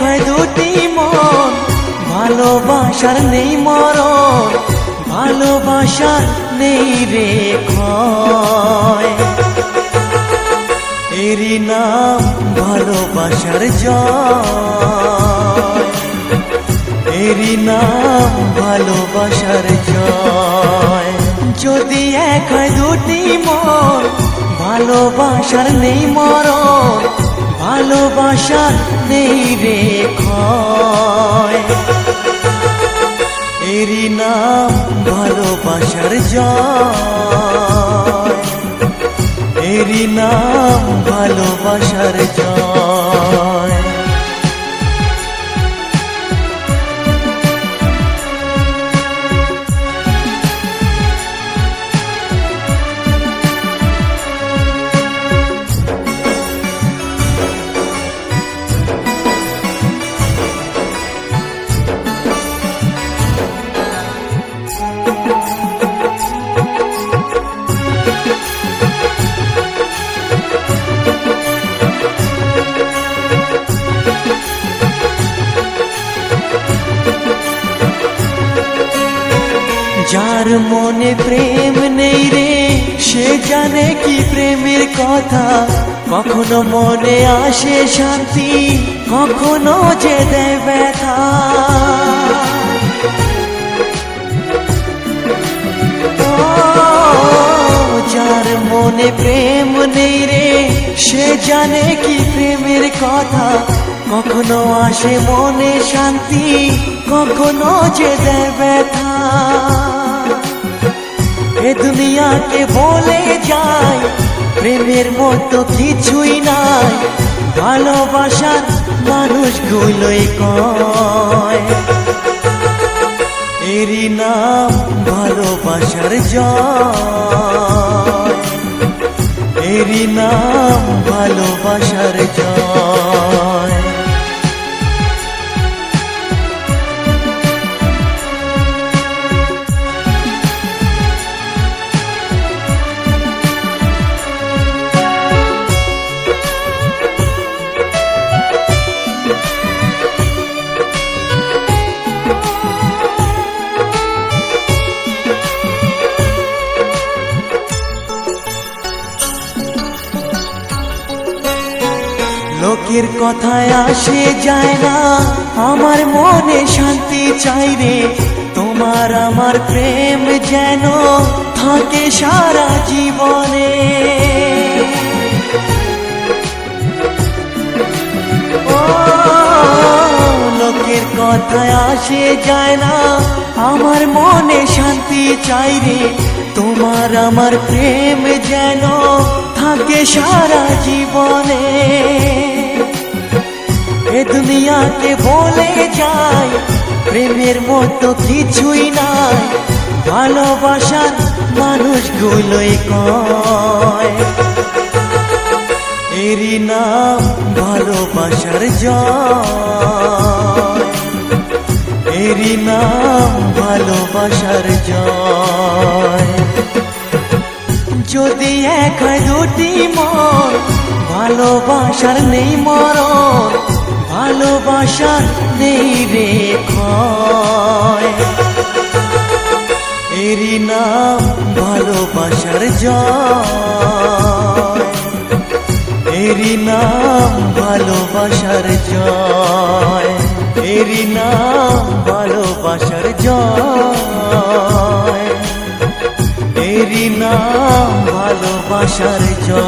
হয় দুটি মন, ভালোবাসার নেই মরণ, ভালোবাসার নেই রে ক্ষয়। এরই নাম ভালোবাসার জয়, এরই নাম ভালোবাসার জয়। যদি এক হয় দুটি মন, ভালোবাসার নেই মরণ, ভালোবাসার নেই রে ক্ষয়। এরই নাম ভালোবাসার জয়, এরই নাম ভালোবাসার জয়। যার মনে প্রেম নেই রে, সে জানে কি প্রেমের কথা। কখনো মনে আসে শান্তি, কখনো যে দেয় ব্যথা। যার মনে প্রেম নেই রে, সে জানে কি প্রেমের কথা। কখনো আসে মনে শান্তি, কখনো যে দেয় ব্যথা। এ দুনিয়াকে বলে যায় প্রেমের মতো কিছুই নাই, ভালোবাসার মানুষগুলোই কয়। এরই নাম ভালোবাসার জয়, এরই নাম ভালোবাসার জয়। লোকের কথায় আসে যায় না, আমার মনে শান্তি চাই রে। তোমার আমার প্রেম যেন থাকে সারা জীবনে। ও লোকের কথায় আসে যায় না, আমার মনে শান্তি চাই রে। তোমার আমার প্রেম যেন থাকে সারা জীবনে। এ দুনিয়াকে বলে যায় প্রেমের মতো কিছুই নাই, ভালোবাসার মানুষগুলোই কয়। এরই নাম ভালোবাসার জয়, এরই নাম ভালোবাসার জয়। যদি এক হয় দুটি মন, ভালোবাসার নেই মরণ, ভালোবাসার নেই রে ক্ষয়। এরই নাম ভালোবাসার জয়, এরই নাম ভালোবাসার জয়, এরই নাম ভালোবাসার জয়, এরই নাম ভালোবাসার জয়।